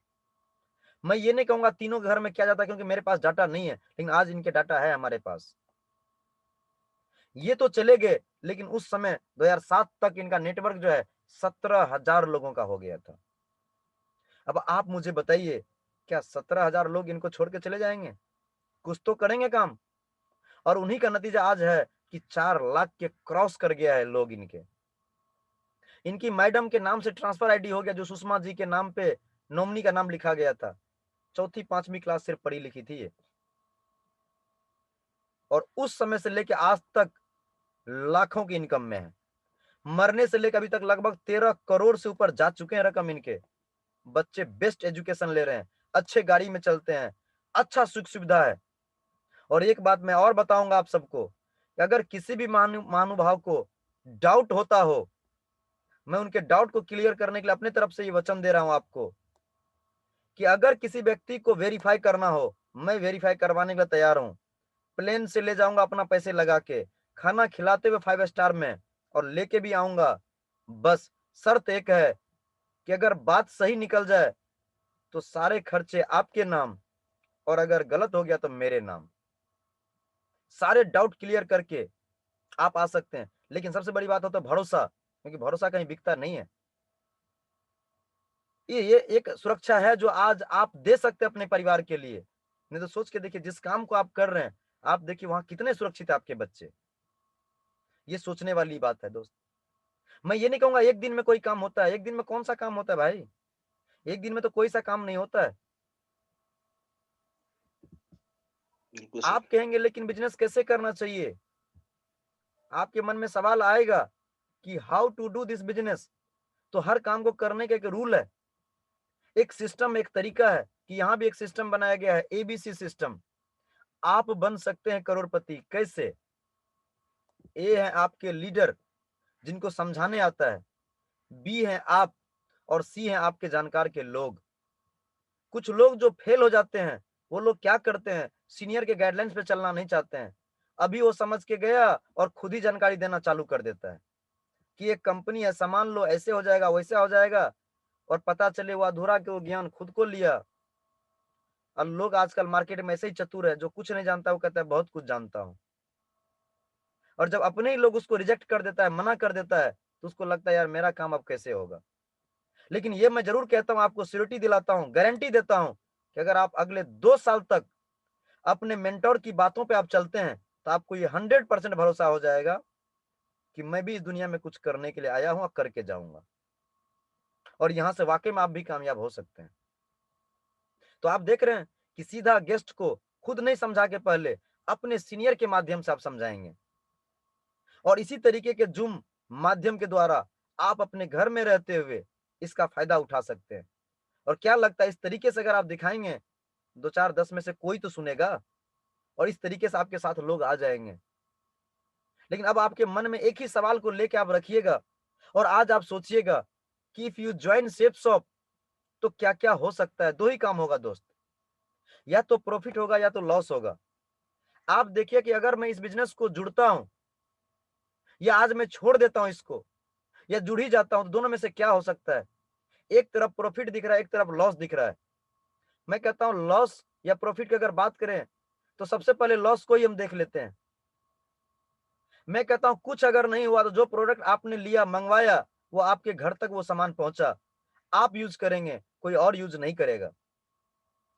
मैं ये नहीं कहूंगा तीनों के घर में क्या जाता, क्योंकि मेरे पास डाटा नहीं है, लेकिन आज इनके डाटा है हमारे पास। ये तो चले गए, लेकिन उस समय 2007 तक इनका नेटवर्क जो है 17,000 लोगों का हो गया था। अब आप मुझे बताइए, क्या 17,000 लोग इनको छोड़ के चले जाएंगे? कुछ तो करेंगे काम। और उन्हीं का नतीजा आज है कि 4 लाख के क्रॉस कर गया है लोग इनके। इनकी मैडम के नाम से ट्रांसफर आईडी हो गया, जो सुषमा जी के नाम पे नॉमिनी का नाम लिखा गया था। 4वीं 5वीं क्लास सिर्फ पढ़ी लिखी थी ये, और उस समय से लेके आज तक लाखों की इनकम में है। मरने से लेकर अभी तक लगभग 13 करोड़ से ऊपर जा चुके हैं रकम इनके। बच्चे बेस्ट एजुकेशन ले रहे हैं, अच्छे गाड़ी में चलते हैं, अच्छा सुख सुविधा है। और एक बात मैं और बताऊंगा आप सबको, कि अगर किसी भी महानुभाव को डाउट होता हो मैं उनके डाउट को क्लियर करने के लिए अपने तरफ से ये वचन दे रहा हूं आपको कि अगर किसी व्यक्ति को वेरीफाई करना हो, मैं वेरीफाई करवाने के लिए तैयार हूं। प्लेन से ले जाऊंगा अपना पैसे लगा के, खाना खिलाते हुए 5 स्टार में, और लेके भी आऊंगा। बस शर्त एक है कि अगर बात सही निकल जाए तो सारे खर्चे आपके नाम, और अगर गलत हो गया तो मेरे नाम। सारे डाउट क्लियर करके आप आ सकते हैं। लेकिन सबसे बड़ी बात होता है भरोसा, क्योंकि भरोसा कहीं बिकता नहीं है। ये एक सुरक्षा है जो आज आप दे सकते हैं अपने परिवार के लिए। नहीं तो सोच के देखिए, जिस काम को आप कर रहे हैं, आप देखिए वहां कितने सुरक्षित है आपके बच्चे। ये सोचने वाली बात है दोस्त। मैं ये नहीं कहूंगा एक दिन में कोई काम होता है। एक दिन में कौन सा काम होता है भाई? एक दिन में तो कोई सा काम नहीं होता है। बिल्कुल सही। आप कहेंगे लेकिन बिजनेस कैसे करना चाहिए, आपके मन में सवाल आएगा कि how to do this business. तो हर काम को करने का एक रूल है, एक सिस्टम, एक तरीका है कि यहाँ भी एक सिस्टम बनाया गया है, एबीसी सिस्टम। आप बन सकते हैं करोड़पति कैसे? ए है आपके लीडर जिनको समझाने आता है, बी है आप, और सी है आपके जानकार के लोग। कुछ लोग जो फेल हो जाते हैं, वो लोग क्या करते हैं, सीनियर के गाइडलाइंस पे चलना नहीं चाहते हैं। अभी वो समझ के गया और खुद ही जानकारी देना चालू कर देता है कि एक कंपनी है, सामान लो, ऐसे हो जाएगा, वैसे हो जाएगा, और पता चले वो अधूरा के वो ज्ञान खुद को लिया। और लोग आजकल मार्केट में ऐसे ही चतुर है, जो कुछ नहीं जानता वो कहता है बहुत कुछ जानता हूं। और जब अपने ही लोग उसको रिजेक्ट कर देता है, मना कर देता है, तो उसको लगता है यार मेरा काम अब कैसे होगा। लेकिन ये मैं जरूर कहता हूं, आपको श्योरिटी दिलाता हूं, गारंटी देता हूं कि अगर आप अगले 2 साल तक अपने मेंटोर की बातों पे आप चलते हैं, तो आपको ये 100% भरोसा हो जाएगा कि मैं भी इस दुनिया में कुछ करने के लिए आया हूं और करके जाऊंगा, और यहां से वाकई में आप भी कामयाब हो सकते हैं। तो आप देख रहे हैं कि सीधा गेस्ट को खुद नहीं समझा के पहले अपने सीनियर के माध्यम से आप समझाएंगे, और इसी तरीके के जूम माध्यम के द्वारा आप अपने घर में रहते हुए इसका फायदा उठा सकते हैं। और क्या लगता है, इस तरीके से अगर आप दिखाएंगे, 2 4 10 में से कोई तो सुनेगा, और इस तरीके से आपके साथ लोग आ जाएंगे। लेकिन अब आपके मन में एक ही सवाल को लेके आप रखिएगा, और आज आप सोचिएगा कि if you join safe shop तो क्या क्या हो सकता है। 2 ही काम होगा दोस्त, या तो प्रॉफिट होगा या तो लॉस होगा। आप देखिए कि अगर मैं इस बिजनेस को जुड़ता हूं, या आज मैं छोड़ देता हूं इसको, या जुड़ ही जाता हूं, तो दोनों में से क्या हो सकता है? एक तरफ प्रॉफिट दिख रहा है, एक तरफ लॉस दिख रहा है। मैं कहता हूं लॉस या प्रॉफिट की अगर बात करें, तो सबसे पहले लॉस को ही हम देख लेते हैं। मैं कहता हूं कुछ अगर नहीं हुआ, तो जो प्रोडक्ट आपने लिया, मंगवाया, वो आपके घर तक वो सामान पहुंचा, आप यूज करेंगे, कोई और यूज नहीं करेगा।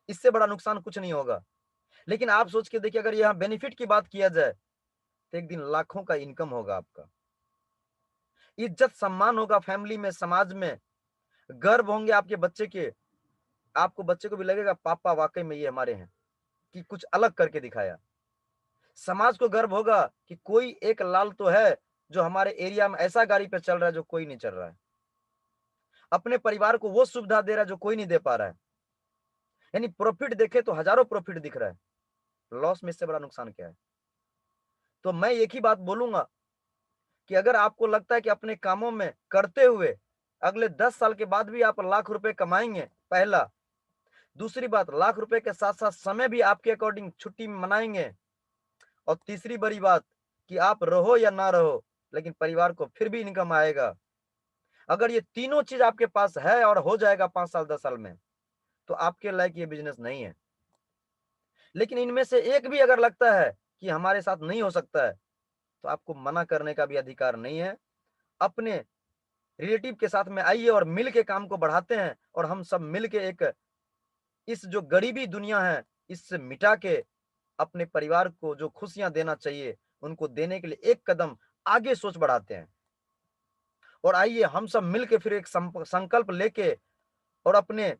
इससे बड़ा नुकसान कुछ नहीं होगा। लेकिन आप सोच के देखिए, अगर यहाँ बेनिफिट की बात किया जाए, तो एक दिन लाखों का इनकम होगा आपका, इज्जत सम्मान होगा फैमिली में, समाज में, गर्व होंगे आपके बच्चे के। आपको बच्चे को भी लगेगा पापा वाकई में ये हमारे हैं, कि कुछ अलग करके दिखाया। समाज को गर्व होगा कि कोई एक लाल तो है जो हमारे एरिया में ऐसा गाड़ी पे चल रहा है जो कोई नहीं चल रहा है, अपने परिवार को वो सुविधा दे रहा है जो कोई नहीं दे पा रहा है। यानी प्रॉफिट देखे तो हजारों प्रॉफिट दिख रहा है, लॉस में इससे बड़ा नुकसान क्या है? तो मैं एक ही बात बोलूंगा कि अगर आपको लगता है कि अपने कामों में करते हुए अगले 10 साल के बाद भी आप लाख रुपए कमाएंगे, पहला। दूसरी बात, लाख रुपए के साथ साथ समय भी आपके अकॉर्डिंग छुट्टी में मनाएंगे। और तीसरी बड़ी बात कि आप रहो या ना रहो, लेकिन परिवार को फिर भी इनकम आएगा। अगर ये तीनों चीज आपके पास है और हो जाएगा 5 साल 10 साल में, तो आपके लायक ये बिजनेस नहीं है। लेकिन इनमें से एक भी अगर लगता है कि हमारे साथ नहीं हो सकता है, तो आपको मना करने का भी अधिकार नहीं है। अपने रिलेटिव के साथ में आइए और मिल के काम को बढ़ाते हैं, और हम सब मिल के एक इस जो गरीबी दुनिया है, इससे मिटा के अपने परिवार को जो खुशियां देना चाहिए, उनको देने के लिए एक कदम आगे सोच बढ़ाते हैं। और आइए हम सब मिलके फिर एक संकल्प लेके, और अपने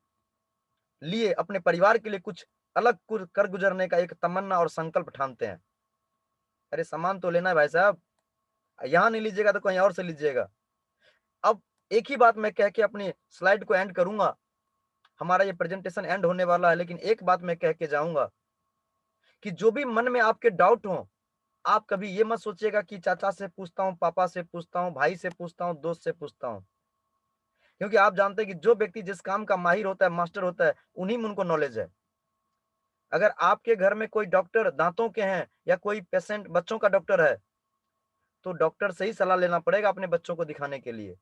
लिए, अपने परिवार के लिए कुछ अलग कर गुजरने का एक तमन्ना और संकल्प ठानते हैं। अरे सामान तो लेना है भाई साहब, यहां नहीं लीजिएगा तो कहीं और से लीजिएगा। अब एक ही बात मैं कह के अपनी स्लाइड को एंड करूंगा, हमारा ये प्रेजेंटेशन एंड होने वाला है। लेकिन एक बात मैं कह के जाऊंगा कि जो भी मन में आपके डाउट हो, आप कभी ये मत सोचिएगा कि चाचा से पूछता हूँ, पापा से पूछता हूँ, भाई से पूछता हूँ, दोस्त से पूछता हूँ, क्योंकि आप जानते हैं कि जो व्यक्ति जिस काम का माहिर होता है, मास्टर होता है, उन्हीं में उनको नॉलेज है। अगर आपके घर में कोई डॉक्टर दांतों के हैं या कोई पेशेंट बच्चों का डॉक्टर है, तो डॉक्टर से ही सलाह लेना पड़ेगा अपने बच्चों को दिखाने के लिए।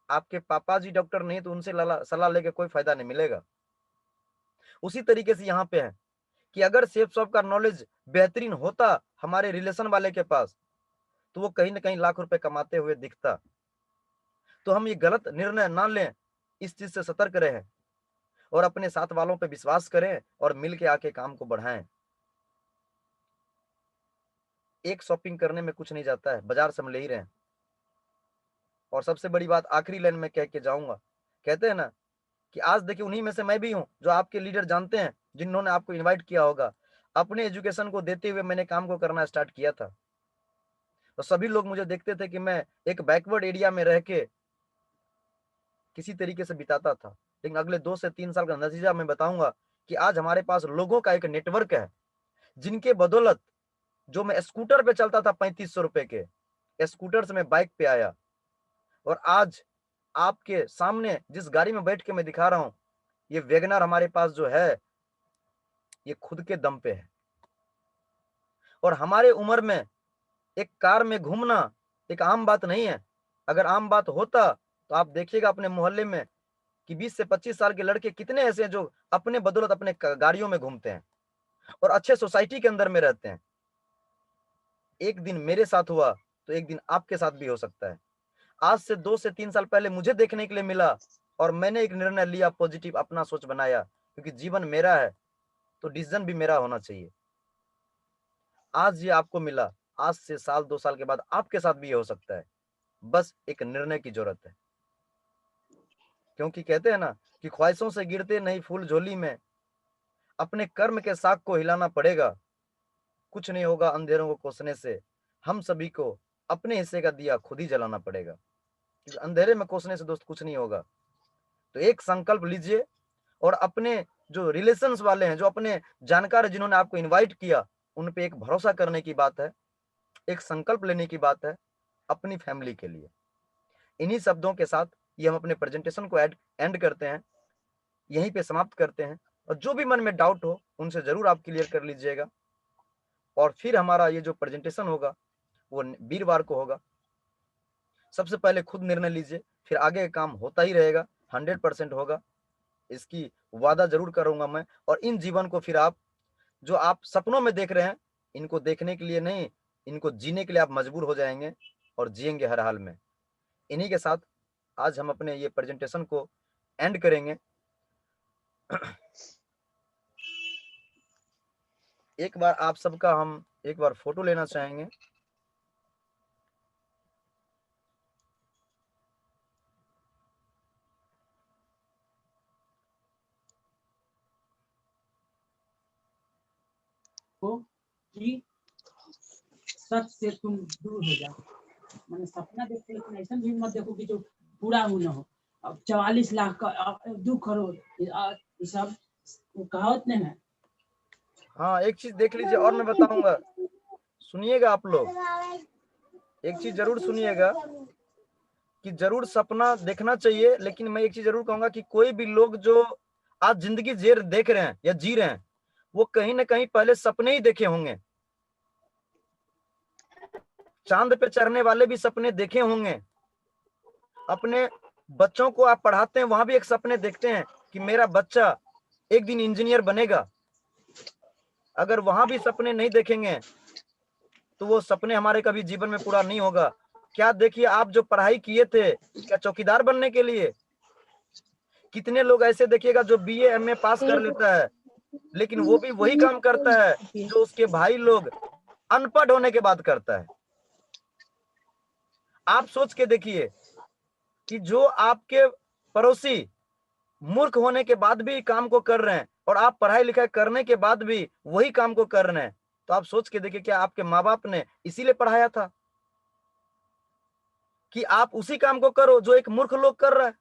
आपके पापा जी डॉक्टर नहीं तो उनसे सलाह लेके कोई फायदा नहीं मिलेगा। उसी तरीके से यहाँ पे है कि अगर सेफ शॉप का नॉलेज बेहतरीन होता हमारे रिलेशन वाले के पास, तो वो कहीं ना कहीं लाख रुपए कमाते हुए दिखता। तो हम ये गलत निर्णय ना लें, इस चीज से सतर्क रहें और अपने साथ वालों पे विश्वास करें और मिल के आके काम को बढ़ाएं। एक शॉपिंग करने में कुछ नहीं जाता है, बाजार से हम ले ही रहे हैं। और सबसे बड़ी बात आखिरी लाइन में कह के जाऊंगा, कहते हैं ना कि आज देखिए उन्हीं में से मैं भी हूं जो आपके लीडर जानते हैं, जिन्होंने आपको इनवाइट किया होगा। अपने एजुकेशन को देते हुए मैंने काम को करना स्टार्ट किया था, तो सभी लोग मुझे देखते थे कि मैं एक बैकवर्ड एरिया में रह के किसी तरीके से बिताता था। लेकिन अगले 2 से 3 साल का नतीजा मैं बताऊंगा कि आज हमारे पास लोगों का एक नेटवर्क है, जिनके बदौलत जो मैं स्कूटर पे चलता था 3500 रुपए के स्कूटर से मैं बाइक पे आया, और आज आपके सामने जिस गाड़ी में बैठ के मैं दिखा रहा हूं, ये वैगनर हमारे पास जो है, ये खुद के दम पे है। और हमारे उम्र में एक कार में घूमना एक आम बात नहीं है। अगर आम बात होता तो आप देखिएगा अपने मोहल्ले में कि 20 से 25 साल के लड़के कितने ऐसे हैं जो अपने बदौलत अपने गाड़ियों में घूमते हैं और अच्छे सोसाइटी के अंदर में रहते हैं। एक दिन मेरे साथ हुआ तो एक दिन आपके साथ भी हो सकता है। आज से 2 से 3 साल पहले मुझे देखने के लिए मिला और मैंने एक निर्णय लिया, पॉजिटिव अपना सोच बनाया, क्योंकि जीवन मेरा है तो डिसीजन भी मेरा होना चाहिए। आज ये आपको मिला, आज से साल 2 साल के बाद आपके साथ भी ये हो सकता है। बस एक निर्णय की जरूरत है, क्योंकि कहते हैं ना कि ख्वाहिशों से गिरते नहीं फूल झोली में, अपने कर्म के साग को हिलाना पड़ेगा। कुछ नहीं होगा अंधेरों को कोसने से, हम सभी को अपने हिस्से का दिया खुद ही जलाना पड़ेगा, क्योंकि अंधेरे में कोसने से दोस्त कुछ नहीं होगा। तो एक संकल्प लीजिए और अपने जो रिलेशंस वाले हैं, जो अपने जानकार हैं, जिन्होंने आपको इनवाइट किया, उन पे एक भरोसा करने की बात है, एक संकल्प लेने की बात है अपनी फैमिली के लिए। इन्हीं शब्दों के साथ ये हम अपने प्रेजेंटेशन को एंड करते हैं, यहीं पे समाप्त करते हैं। और जो भी मन में डाउट हो उनसे जरूर आप क्लियर कर लीजिएगा। और फिर हमारा ये जो प्रेजेंटेशन होगा वो वीरवार को होगा। सबसे पहले खुद निर्णय लीजिए, फिर आगे काम होता ही रहेगा, 100% होगा, इसकी वादा जरूर करूंगा मैं। और इन जीवन को फिर आप जो आप सपनों में देख रहे हैं, इनको देखने के लिए नहीं, इनको जीने के लिए आप मजबूर हो जाएंगे और जिएंगे हर हाल में। इन्हीं के साथ आज हम अपने ये प्रेजेंटेशन को एंड करेंगे। एक बार आप सबका हम एक बार फोटो लेना चाहेंगे। हो कि सच से तुम दूर हो जाओ। मैंने सपना देखते लेकिन ऐसा भी मत देखो कि जो पूरा हो ना हो। अब 44 लाख का 2 करोड़ ये सब कहावत नहीं है। हाँ, एक चीज देख लीजिए और मैं बताऊंगा, सुनिएगा आप लोग, एक चीज जरूर सुनिएगा कि जरूर सपना देखना चाहिए, लेकिन मैं एक चीज जरूर कहूंगा कि कोई भी लोग जो आज जिंदगी देख रहे हैं या जी रहे हैं, वो कहीं ना कहीं पहले सपने ही देखे होंगे। चांद पे चढ़ने वाले भी सपने देखे होंगे। अपने बच्चों को आप पढ़ाते हैं, वहां भी एक सपने देखते हैं कि मेरा बच्चा एक दिन इंजीनियर बनेगा। अगर वहां भी सपने नहीं देखेंगे तो वो सपने हमारे कभी जीवन में पूरा नहीं होगा। क्या देखिए, आप जो पढ़ाई किए थे, क्या चौकीदार बनने के लिए? कितने लोग ऐसे देखिएगा जो बीए एमए पास कर लेता है, लेकिन वो भी वही काम करता है जो उसके भाई लोग अनपढ़ होने के बाद करता है। आप सोच के देखिए कि जो आपके पड़ोसी मूर्ख होने के बाद भी काम को कर रहे हैं और आप पढ़ाई लिखाई करने के बाद भी वही काम को कर रहे हैं, तो आप सोच के देखिए, क्या आपके माँ बाप ने इसीलिए पढ़ाया था कि आप उसी काम को करो जो एक मूर्ख लोग कर रहा है?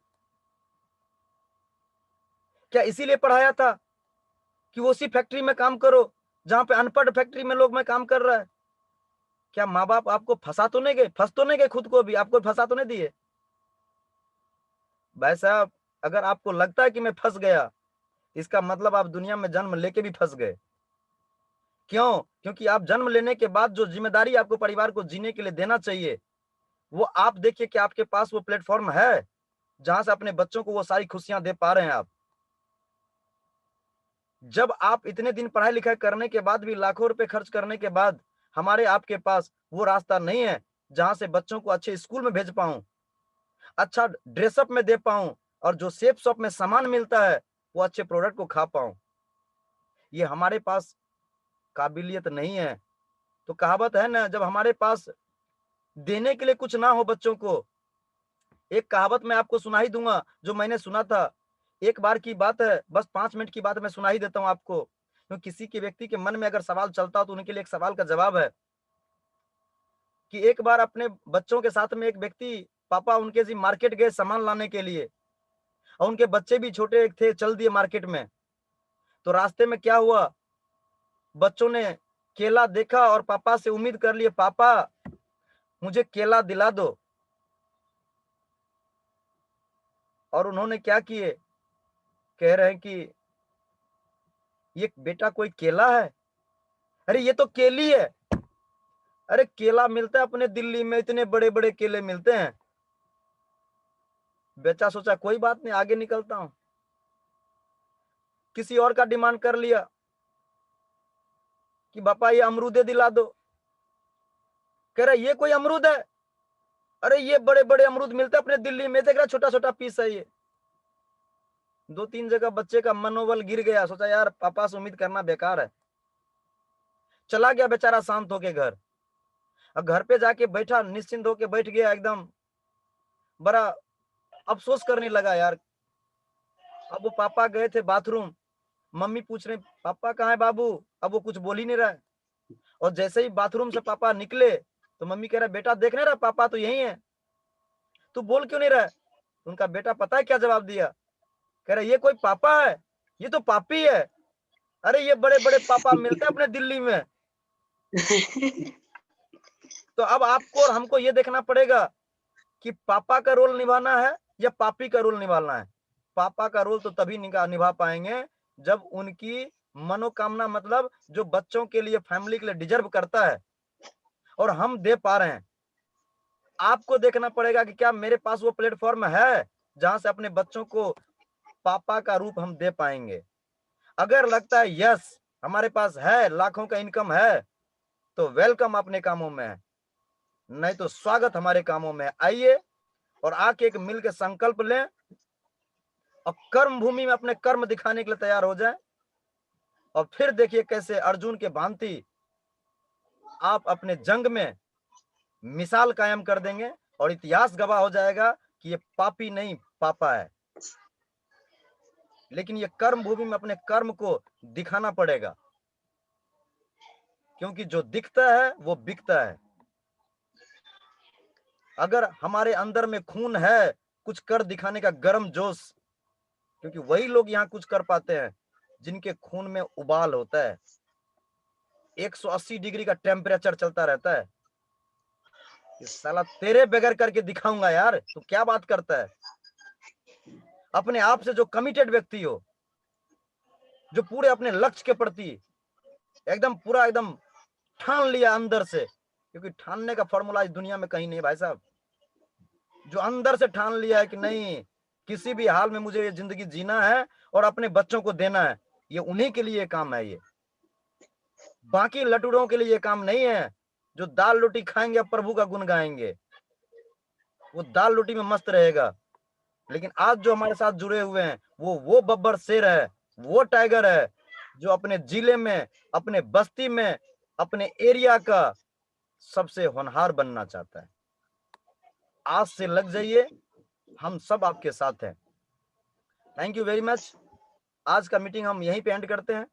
क्या इसीलिए पढ़ाया था कि वो उसी फैक्ट्री में काम करो जहां पे अनपढ़ फैक्ट्री में लोग में काम कर रहा है? क्या माँ बाप आपको फंस तो नहीं गए, खुद को भी आपको फंसा तो नहीं दिए? भाई साहब, अगर आपको लगता है कि मैं फंस गया, इसका मतलब आप दुनिया में जन्म लेके भी फंस गए। क्यों? क्योंकि आप जन्म लेने के बाद जो जिम्मेदारी आपको परिवार को जीने के लिए देना चाहिए, वो आप देखिए कि आपके पास वो प्लेटफॉर्म है जहां से अपने बच्चों को वो सारी खुशियां दे पा रहे हैं आप। जब आप इतने दिन पढ़ाई लिखाई करने के बाद भी, लाखों रुपए खर्च करने के बाद, हमारे आपके पास वो रास्ता नहीं है जहां से बच्चों को अच्छे स्कूल में भेज पाऊं, अच्छा ड्रेसअप में दे पाऊं, और जो सेफ शॉप में सामान मिलता है वो अच्छे प्रोडक्ट को खा पाऊं, ये हमारे पास काबिलियत नहीं है। तो कहावत है ना, जब हमारे पास देने के लिए कुछ ना हो बच्चों को, एक कहावत मैं आपको सुना ही दूंगा जो मैंने सुना था। एक बार की बात है, बस 5 मिनट की बात मैं सुना ही देता हूं आपको, क्योंकि किसी के व्यक्ति के मन में अगर सवाल चलता हो तो उनके लिए एक सवाल का जवाब है कि एक बार अपने बच्चों के साथ में एक व्यक्ति, पापा उनके जी मार्केट गए सामान लाने के लिए, और उनके बच्चे भी छोटे थे, चल दिए मार्केट में। तो रास्ते में क्या हुआ, बच्चों ने केला देखा और पापा से उम्मीद कर लिए, पापा मुझे केला दिला दो। और उन्होंने क्या किए, कह रहे हैं कि ये बेटा कोई केला है? अरे ये तो केली है। अरे केला मिलता है अपने दिल्ली में, इतने बड़े बड़े केले मिलते हैं। बेचा सोचा कोई बात नहीं, आगे निकलता हूं। किसी और का डिमांड कर लिया कि पापा ये अमरूदे दिला दो। कह रहा ये कोई अमरूद है? अरे ये बड़े बड़े अमरूद मिलते हैं अपने दिल्ली में, देख रहा छोटा छोटा पीस है ये। 2-3 जगह बच्चे का मनोबल गिर गया, सोचा यार पापा से उम्मीद करना बेकार है। चला गया बेचारा शांत होके घर। अब घर पे जाके बैठा, निश्चिंत होके बैठ गया, एकदम बड़ा अफसोस करने लगा यार। अब वो पापा गए थे बाथरूम, मम्मी पूछ रहे पापा कहाँ है बाबू, अब वो कुछ बोल ही नहीं रहा है। और जैसे ही बाथरूम से पापा निकले तो मम्मी कह रहा बेटा देख नहीं रहा पापा तो यही है, तू बोल क्यों नहीं रहा है? उनका बेटा पता है क्या जवाब दिया? कह रहा ये कोई पापा है, ये तो पापी है। अरे ये बड़े बड़े पापा मिलते हैं अपने दिल्ली में। तो अब आपको और हमको ये देखना पड़ेगा कि पापा का रोल निभाना है या पापी का रोल निभाना है। पापा का रोल तो तभी निभा पाएंगे जब उनकी मनोकामना, मतलब जो बच्चों के लिए, फैमिली के लिए डिजर्व करता है और हम दे पा रहे हैं। आपको देखना पड़ेगा कि क्या मेरे पास वो प्लेटफॉर्म है जहां से अपने बच्चों को पापा का रूप हम दे पाएंगे। अगर लगता है यस हमारे पास है, लाखों का इनकम है, तो वेलकम अपने कामों में, नहीं तो स्वागत हमारे कामों में। आइए और आके एक मिल के संकल्प लें और कर्म भूमि में अपने कर्म दिखाने के लिए तैयार हो जाएं। और फिर देखिए कैसे अर्जुन के भांति आप अपने जंग में मिसाल कायम कर देंगे और इतिहास गवाह हो जाएगा कि ये पापी नहीं पापा है। लेकिन ये कर्म भूमि में अपने कर्म को दिखाना पड़ेगा, क्योंकि जो दिखता है वो बिकता है। अगर हमारे अंदर में खून है कुछ कर दिखाने का, गर्म जोश, क्योंकि वही लोग यहाँ कुछ कर पाते हैं जिनके खून में उबाल होता है। 180 डिग्री का टेम्परेचर चलता रहता है। ये साला तेरे बगैर करके दिखाऊंगा यार, तू क्या बात करता है? अपने आप से जो कमिटेड व्यक्ति हो, जो पूरे अपने लक्ष्य के प्रति एकदम पूरा एकदम ठान लिया अंदर से, क्योंकि ठानने का फॉर्मूला इस दुनिया में कहीं नहीं भाई साहब। जो अंदर से ठान लिया है कि नहीं, किसी भी हाल में मुझे ये जिंदगी जीना है और अपने बच्चों को देना है, ये उन्हीं के लिए काम है। ये बाकी लटूरों के लिए ये काम नहीं है जो दाल रोटी खाएंगे और प्रभु का गुण गाएंगे। वो दाल रोटी में मस्त रहेगा, लेकिन आज जो हमारे साथ जुड़े हुए हैं वो बब्बर शेर है, वो टाइगर है जो अपने जिले में, अपने बस्ती में, अपने एरिया का सबसे होनहार बनना चाहता है। आज से लग जाइए, हम सब आपके साथ हैं। Thank you very much. आज का मीटिंग हम यहीं पे एंड करते हैं।